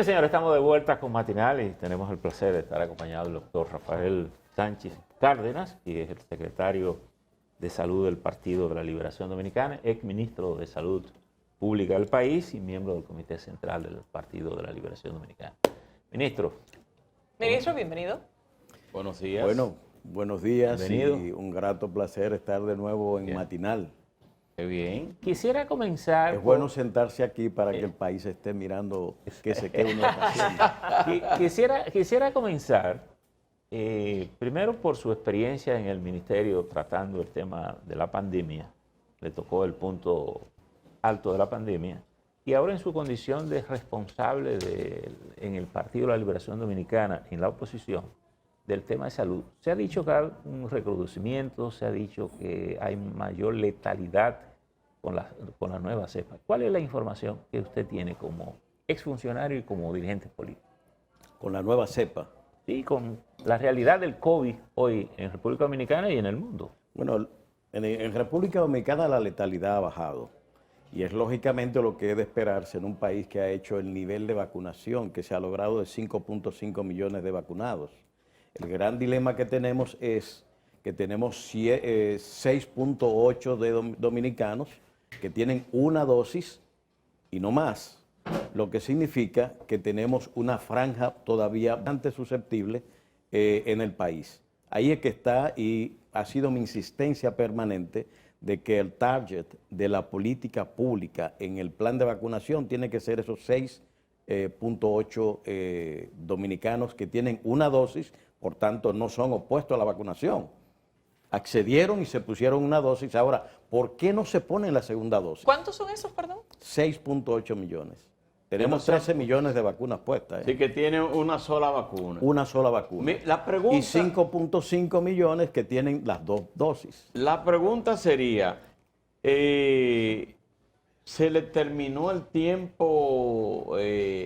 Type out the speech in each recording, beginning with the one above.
Bien, señores, estamos de vuelta con Matinal y tenemos el placer de estar acompañado del doctor Rafael Sánchez Cárdenas, que es el secretario de Salud del Partido de la Liberación Dominicana, ex ministro de Salud Pública del país y miembro del Comité Central del Partido de la Liberación Dominicana. Ministro. Ministro, bienvenido. Buenos días. Bueno, buenos días. Bienvenido. Y un grato placer estar de nuevo en Bien. Matinal. Qué bien. Quisiera comenzar... Es bueno sentarse aquí para que el país esté mirando qué uno está haciendo. Quisiera comenzar, primero por su experiencia en el ministerio tratando el tema de la pandemia. Le tocó el punto alto de la pandemia. Y ahora en su condición de responsable en el Partido de la Liberación Dominicana, en la oposición, del tema de salud. Se ha dicho que hay un recrudecimiento, se ha dicho que hay mayor letalidad con la nueva cepa. ¿Cuál es la información que usted tiene como exfuncionario y como dirigente político? Con la nueva cepa. Sí, con la realidad del COVID hoy en República Dominicana y en el mundo. Bueno, en República Dominicana la letalidad ha bajado. Y es lógicamente lo que es de esperarse en un país que ha hecho el nivel de vacunación que se ha logrado de 5.5 millones de vacunados. El gran dilema que tenemos es que tenemos 6.8 de dominicanos que tienen una dosis y no más, lo que significa que tenemos una franja todavía bastante susceptible en el país. Ahí es que está y ha sido mi insistencia permanente de que el target de la política pública en el plan de vacunación tiene que ser esos 6.8 dominicanos que tienen una dosis, por tanto no son opuestos a la vacunación. Accedieron y se pusieron una dosis. Ahora, ¿por qué no se pone la segunda dosis? ¿Cuántos son esos, perdón? 6.8 millones. Tenemos 13 millones de vacunas puestas. Sí, que tiene una sola vacuna. Una sola vacuna. La pregunta, y 5.5 millones que tienen las dos dosis. La pregunta sería, ¿se le terminó el tiempo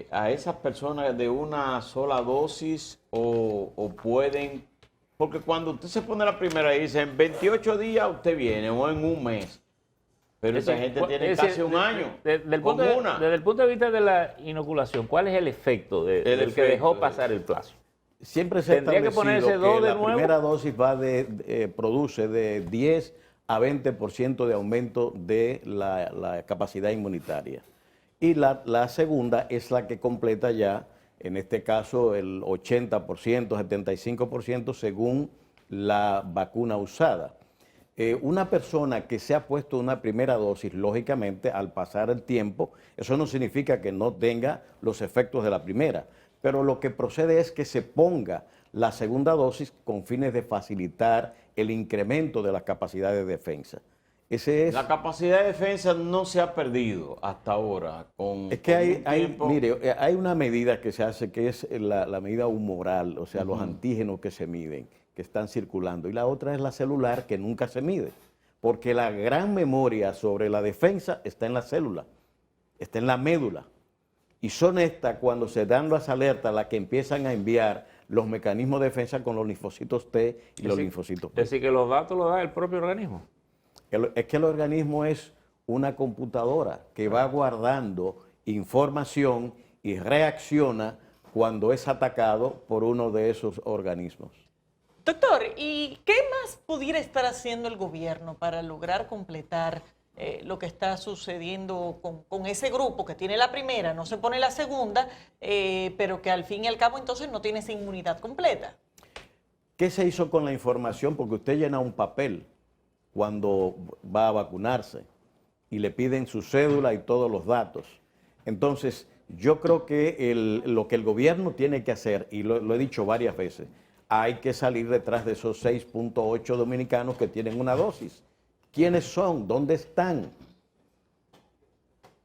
a esas personas de una sola dosis o pueden? Porque cuando usted se pone la primera y dice, en 28 días usted viene o en un mes. Pero esa gente tiene casi un año. Desde el punto de vista de la inoculación, ¿cuál es el efecto del que dejó pasar el plazo? Siempre se ha establecido que la nuevo? primera dosis produce de 10 a 20% de aumento de la capacidad inmunitaria. Y la segunda es la que completa ya, en este caso, el 80%, 75% según la vacuna usada. Una persona que se ha puesto una primera dosis, lógicamente, al pasar el tiempo, eso no significa que no tenga los efectos de la primera, pero lo que procede es que se ponga la segunda dosis con fines de facilitar el incremento de las capacidades de defensa. La capacidad de defensa no se ha perdido hasta ahora. Hay una medida que se hace que es la medida humoral, o sea, los antígenos que se miden, que están circulando. Y la otra es la celular, que nunca se mide, porque la gran memoria sobre la defensa está en la célula, está en la médula. Y son estas, cuando se dan las alertas, las que empiezan a enviar los mecanismos de defensa con los linfocitos T y los linfocitos B. Es decir, que los datos los da el propio organismo. Es que el organismo es una computadora que va guardando información y reacciona cuando es atacado por uno de esos organismos. Doctor, ¿y qué más pudiera estar haciendo el gobierno para lograr completar lo que está sucediendo con ese grupo que tiene la primera, no se pone la segunda, pero que al fin y al cabo entonces no tiene esa inmunidad completa? ¿Qué se hizo con la información? Porque usted llena un papel cuando va a vacunarse y le piden su cédula y todos los datos. Entonces, yo creo que lo que el gobierno tiene que hacer, y lo he dicho varias veces, hay que salir detrás de esos 6.8 dominicanos que tienen una dosis. ¿Quiénes son? ¿Dónde están?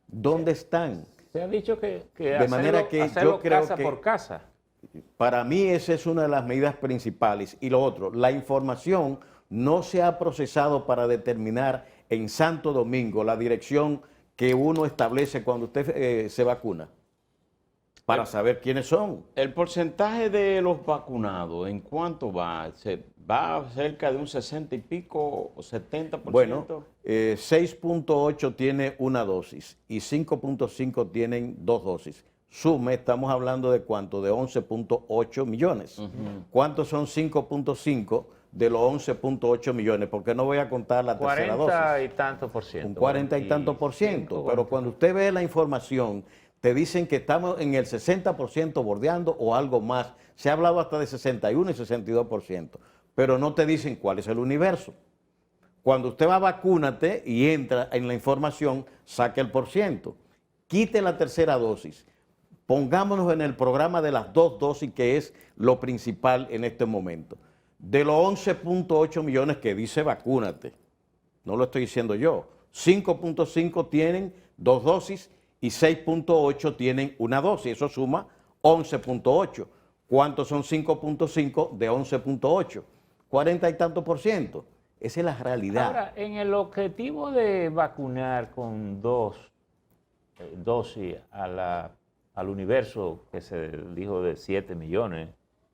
¿Dónde están? Se ha dicho que de manera que yo creo casa que por casa. Para mí esa es una de las medidas principales. Y lo otro, la información no se ha procesado para determinar en Santo Domingo la dirección que uno establece cuando usted se vacuna, para saber quiénes son. El porcentaje de los vacunados, ¿en cuánto va? ¿Va cerca de un 60 y pico o 70%? Bueno, 6.8 tiene una dosis y 5.5 tienen dos dosis. sume, estamos hablando de cuánto, de 11.8 millones. ¿Cuántos son 5.5 de los 11.8 millones? Porque no voy a contar la tercera dosis. 40 y tantos por ciento. Un 40 y tanto por ciento. 25, Pero cuando usted ve la información, te dicen que estamos en el 60% bordeando o algo más. Se ha hablado hasta de 61 y 62%. Pero no te dicen cuál es el universo. Cuando usted va a vacúnate y entra en la información, saque el %. Quite la tercera dosis. Pongámonos en el programa de las 2 dosis, que es lo principal en este momento. De los 11.8 millones que dice vacúnate, no lo estoy diciendo yo, 5.5 tienen 2 dosis y 6.8 tienen una dosis. Eso suma 11.8. ¿Cuántos son 5.5 de 11.8? 40 y tanto %. Esa es la realidad. Ahora, en el objetivo de vacunar con 2 dosis al universo que se dijo de 7 millones,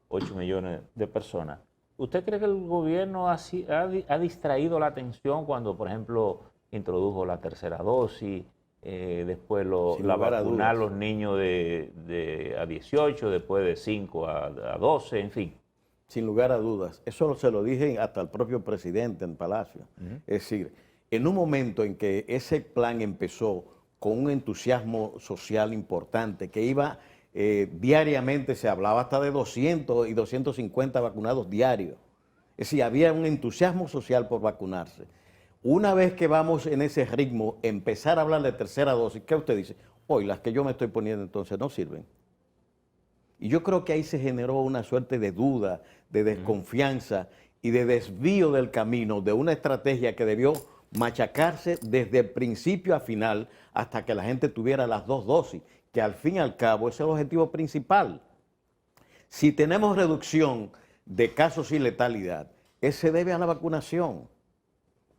8 millones de personas, ¿usted cree que el gobierno ha distraído la atención cuando, por ejemplo, introdujo la tercera dosis, después la vacunar a los niños a 18, después de 5 a 12, en fin? Sin lugar a dudas. Eso se lo dije hasta al propio presidente en Palacio. Es decir, en un momento en que ese plan empezó con un entusiasmo social importante, que iba diariamente, se hablaba hasta de 200 y 250 vacunados diarios. Es decir, había un entusiasmo social por vacunarse. Una vez que vamos en ese ritmo, empezar a hablar de tercera dosis, ¿qué usted dice? Hoy las que yo me estoy poniendo entonces no sirven. Y yo creo que ahí se generó una suerte de duda, de desconfianza y de desvío del camino de una estrategia que debió machacarse desde el principio a final hasta que la gente tuviera las 2 dosis, que al fin y al cabo es el objetivo principal. Si tenemos reducción de casos y letalidad, se debe a la vacunación,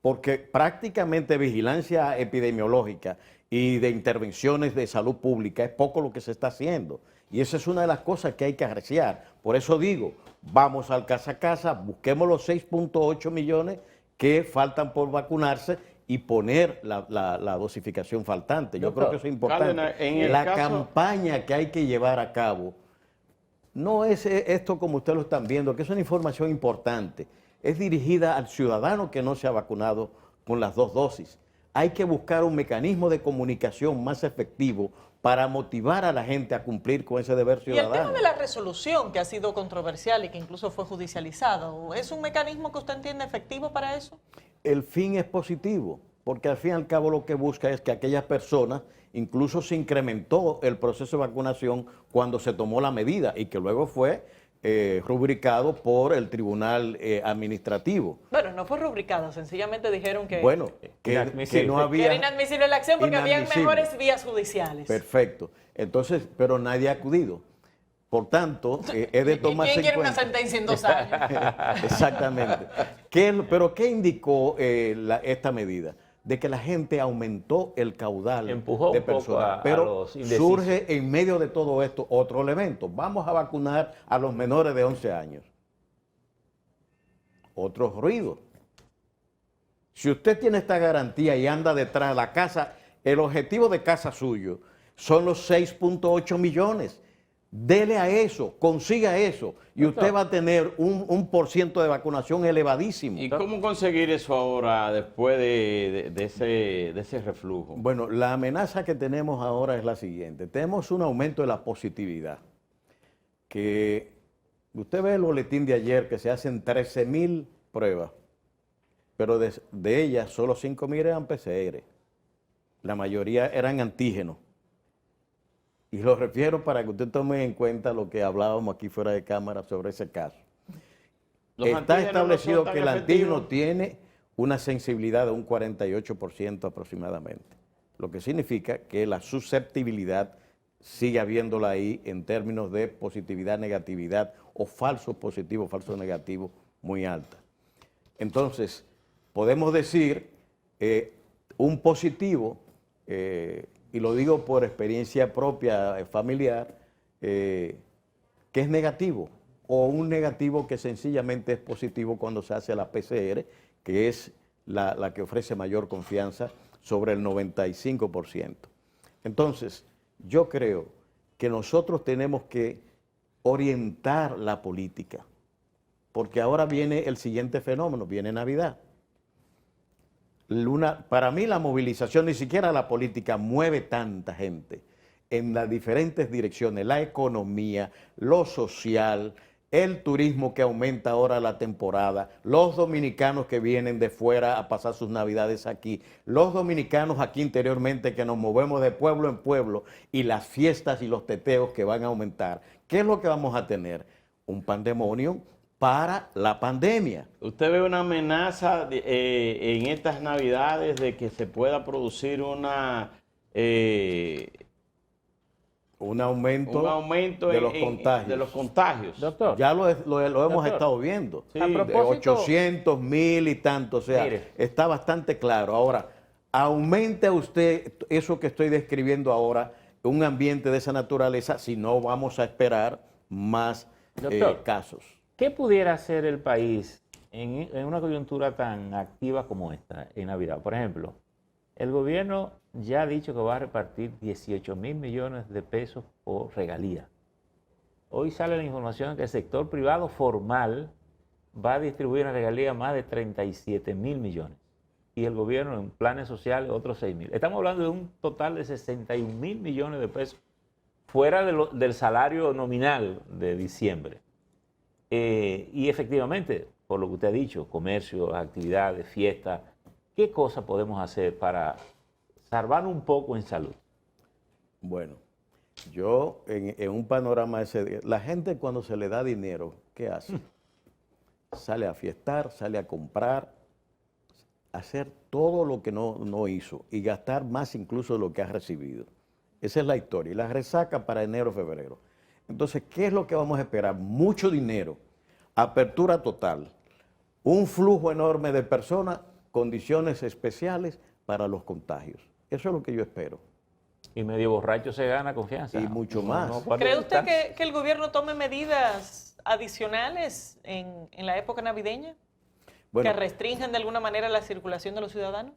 porque prácticamente vigilancia epidemiológica y de intervenciones de salud pública es poco lo que se está haciendo. Y esa es una de las cosas que hay que arreciar. Por eso digo, vamos al casa a casa, busquemos los 6.8 millones que faltan por vacunarse y poner la dosificación faltante. Yo creo que eso es importante. La campaña que hay que llevar a cabo no es esto como ustedes lo están viendo, que es una información importante. Es dirigida al ciudadano que no se ha vacunado con las 2 dosis. Hay que buscar un mecanismo de comunicación más efectivo para motivar a la gente a cumplir con ese deber ciudadano. Y el tema de la resolución, que ha sido controversial y que incluso fue judicializado, ¿es un mecanismo que usted entiende efectivo para eso? El fin es positivo, porque al fin y al cabo lo que busca es que aquellas personas, incluso se incrementó el proceso de vacunación cuando se tomó la medida y que luego fue rubricado por el Tribunal Administrativo. Bueno, no fue rubricado, sencillamente dijeron que, bueno, que no había... que era inadmisible la acción porque había mejores vías judiciales. Perfecto. Entonces, pero nadie ha acudido. Por tanto, es de tomarse en cuenta. ¿Quién quiere una sentencia en 2 años? Exactamente. ¿Pero qué indicó esta medida? De que la gente aumentó el caudal de personas. Pero surge en medio de todo esto otro elemento. Vamos a vacunar a los menores de 11 años. Otro ruido. Si usted tiene esta garantía y anda detrás de la casa, el objetivo de casa suyo son los 6.8 millones. Dele a eso, consiga eso, y usted va a tener un % de vacunación elevadísimo. ¿Y cómo conseguir eso ahora después de ese reflujo? Bueno, la amenaza que tenemos ahora es la siguiente. Tenemos un aumento de la positividad. Que usted ve el boletín de ayer que se hacen 13.000 pruebas, pero de ellas solo 5.000 eran PCR. La mayoría eran antígenos. Y lo refiero para que usted tome en cuenta lo que hablábamos aquí fuera de cámara sobre ese caso. Está establecido que el antígeno tiene una sensibilidad de un 48% aproximadamente, lo que significa que la susceptibilidad sigue habiéndola ahí en términos de positividad, negatividad o falso positivo, falso negativo muy alta. Entonces, podemos decir un positivo, y lo digo por experiencia propia, familiar, que es negativo, o un negativo que sencillamente es positivo cuando se hace la PCR, que es la que ofrece mayor confianza sobre el 95%. Entonces, yo creo que nosotros tenemos que orientar la política, porque ahora viene el siguiente fenómeno, viene Navidad. Para mí la movilización, ni siquiera la política, mueve tanta gente en las diferentes direcciones, la economía, lo social, el turismo que aumenta ahora la temporada, los dominicanos que vienen de fuera a pasar sus navidades aquí, los dominicanos aquí interiormente que nos movemos de pueblo en pueblo y las fiestas y los teteos que van a aumentar. ¿Qué es lo que vamos a tener? Un pandemonio para la pandemia. ¿Usted ve una amenaza en estas navidades de que se pueda producir un aumento de los contagios? De los contagios? Doctor. Ya lo hemos Doctor, estado viendo. Sí. a De propósito, 800, 1000 y tanto. O sea, Mire. está bastante claro. Ahora, aumente usted eso que estoy describiendo ahora, un ambiente de esa naturaleza, si no vamos a esperar más Doctor. casos. ¿qué pudiera hacer el país en una coyuntura tan activa como esta en Navidad? Por ejemplo, el gobierno ya ha dicho que va a repartir 18.000 millones de pesos por regalía. Hoy sale la información que el sector privado formal va a distribuir en regalía más de 37.000 millones. Y el gobierno en planes sociales otros 6.000. Estamos hablando de un total de 61.000 millones de pesos fuera del salario nominal de diciembre. Y efectivamente, por lo que usted ha dicho, comercio, actividades, fiestas, ¿qué cosas podemos hacer para salvar un poco en salud? Bueno, yo en un panorama ese, la gente cuando se le da dinero, ¿qué hace? Sale a fiestar, sale a comprar, hacer todo lo que no hizo y gastar más incluso de lo que ha recibido. Esa es la historia. Y la resaca para enero, febrero. Entonces, ¿qué es lo que vamos a esperar? Mucho dinero, apertura total, un flujo enorme de personas, condiciones especiales para los contagios. Eso es lo que yo espero. Y medio borracho se gana confianza. Y mucho más. puede ¿Cree usted evitar. que el gobierno tome medidas adicionales en la época navideña Bueno, que restrinjan de alguna manera la circulación de los ciudadanos?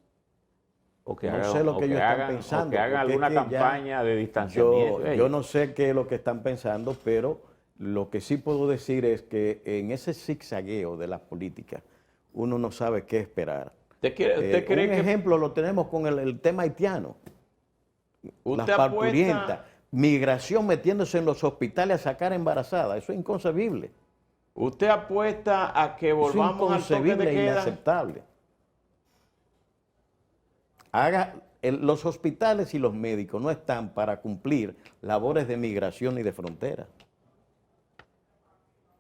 O que no hagan, sé lo que o ellos que están hagan, pensando, o que hagan porque es alguna que ya campaña de distanciamiento. yo no sé qué es lo que están pensando, pero lo que sí puedo decir es que en ese zigzagueo de las políticas, uno no sabe qué esperar. ¿Usted cree Un que ejemplo lo tenemos con el tema haitiano. Las usted parturientas, apuesta, migración metiéndose en los hospitales a sacar embarazadas? Eso es inconcebible. usted apuesta a que Eso es volvamos al toque inconcebible de e queda? inaceptable. Los hospitales y los médicos no están para cumplir labores de migración y de frontera.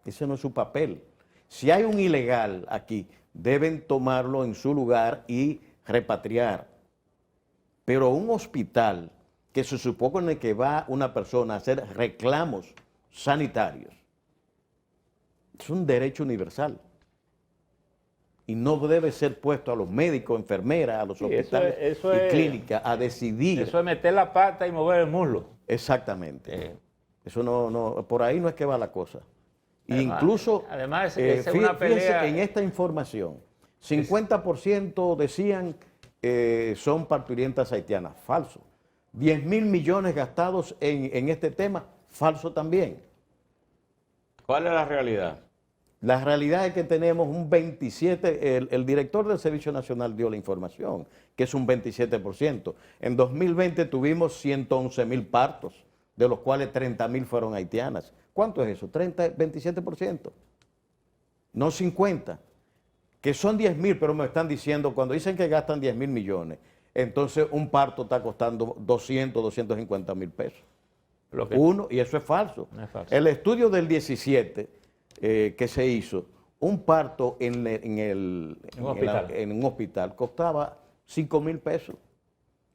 Ese no es su papel. Si hay un ilegal aquí, deben tomarlo en su lugar y repatriar. Pero un hospital que se supone que va una persona a hacer reclamos sanitarios, es un derecho universal. Y no debe ser puesto a los médicos, enfermeras, a los Sí, hospitales eso y es- clínicas a decidir. Eso es meter la pata y mover el muslo. Exactamente. Eso no, por ahí no es que va la cosa. Además- Incluso, además, esa es una fíjense pelea- en esta información, 50% decían son parturientas haitianas. Falso. 10.000 millones gastados en este tema. Falso también. ¿Cuál es la realidad? La realidad es que tenemos un 27%, el director del Servicio Nacional dio la información, que es un 27%. En 2020 tuvimos 111.000 partos, de los cuales 30.000 fueron haitianas. ¿Cuánto es eso? 27%. No 50, que son 10.000, pero me están diciendo, cuando dicen que gastan 10.000 millones, entonces un parto está costando 250.000 pesos. Lo que- Y eso es falso. No es falso. El estudio del 17 que se hizo, un parto en un hospital costaba 5.000 pesos.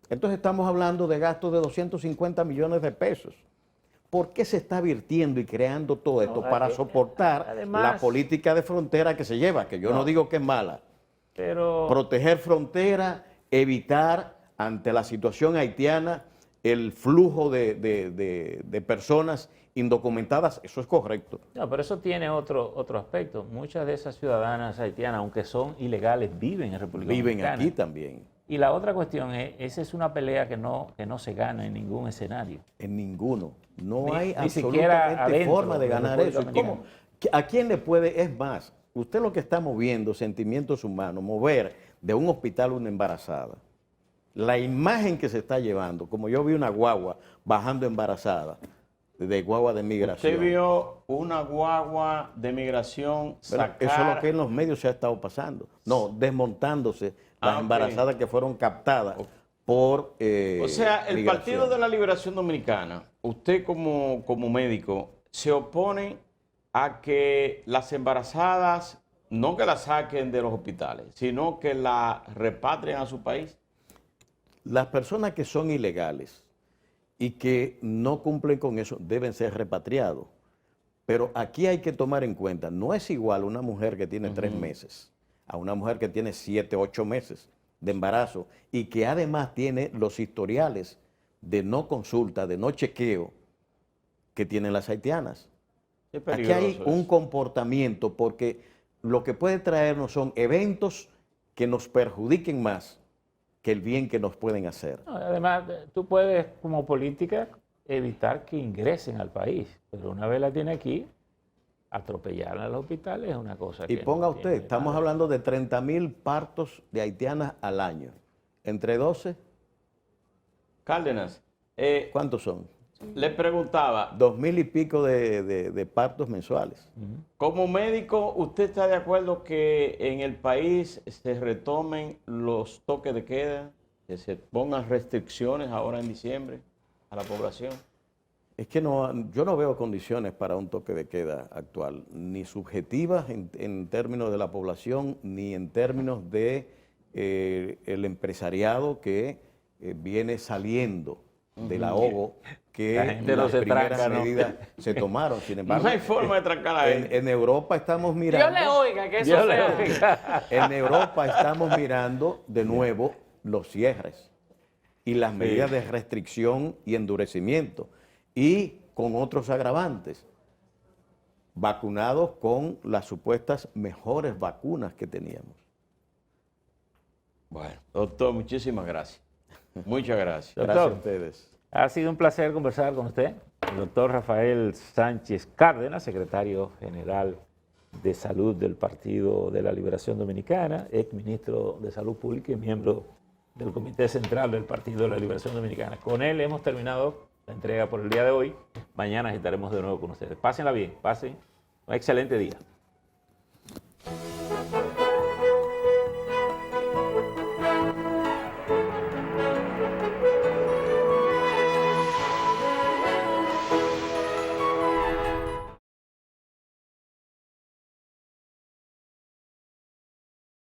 Entonces estamos hablando de gastos de 250 millones de pesos. ¿Por qué se está virtiendo y creando todo esto? No, Para soportar además- la política de frontera que se lleva, que yo no digo que es mala. Pero Proteger frontera, evitar ante la situación haitiana el flujo de personas indocumentadas, eso es correcto. no, pero eso tiene otro aspecto. Muchas de esas ciudadanas haitianas, aunque son ilegales, viven en República Viven Dominicana. aquí también. Y la otra cuestión es, esa es una pelea que no se gana en ningún escenario. En ninguno. No Ni- hay ni siquiera absolutamente adentro forma de de la ganar República eso. ¿Cómo? Dominicana. ¿A quién le puede? Es más, usted lo que está moviendo, sentimientos humanos, mover de un hospital a una embarazada. La imagen que se está llevando, como yo vi una guagua bajando embarazada, de guagua de migración. Usted vio una guagua de migración Pero sacar... eso es lo que en los medios se ha estado pasando. No, desmontándose las ok. embarazadas que fueron captadas por O sea, el migración. Partido de la Liberación Dominicana, usted como médico, se opone a que las embarazadas, no que las saquen de los hospitales, sino que las repatrien a su país. Las personas que son ilegales y que no cumplen con eso deben ser repatriados. Pero aquí hay que tomar en cuenta, no es igual una mujer que tiene 3 meses a una mujer que tiene 7, 8 meses de embarazo y que además tiene los historiales de no consulta, de no chequeo que tienen las haitianas. Qué Aquí hay peligroso un eso. comportamiento porque lo que puede traernos son eventos que nos perjudiquen más que el bien que nos pueden hacer. No, además, tú puedes, como política, evitar que ingresen al país, pero una vez la tiene aquí, atropellarla al hospital es una cosa Y que ponga no usted, tiene estamos nada. hablando de 30,000 partos de haitianas al año. Entre 12, Cárdenas, ¿cuántos son? le preguntaba, 2,000 y pico de partos mensuales. como médico, ¿usted está de acuerdo que en el país se retomen los toques de queda, que se pongan restricciones ahora en diciembre a la población? Es que no, yo no veo condiciones para un toque de queda actual, ni subjetivas en términos de la población, ni en términos de el empresariado que viene saliendo del ahogo que La gente no las se primeras tranca, ¿no? medidas se tomaron. Sin embargo, No hay forma de trancar a él. en Europa estamos Dios mirando. le oiga, que eso Dios le sea. oiga. En Europa estamos mirando de nuevo los cierres y las medidas de restricción y endurecimiento y con otros agravantes, vacunados con las supuestas mejores vacunas que teníamos. Bueno, doctor, muchísimas gracias. Muchas gracias. Gracias Doctor. a ustedes. Ha sido un placer conversar con usted, el doctor Rafael Sánchez Cárdenas, secretario general de Salud del Partido de la Liberación Dominicana, ex ministro de Salud Pública y miembro del Comité Central del Partido de la Liberación Dominicana. Con él hemos terminado la entrega por el día de hoy. Mañana estaremos de nuevo con ustedes. Pásenla bien, pasen un excelente día.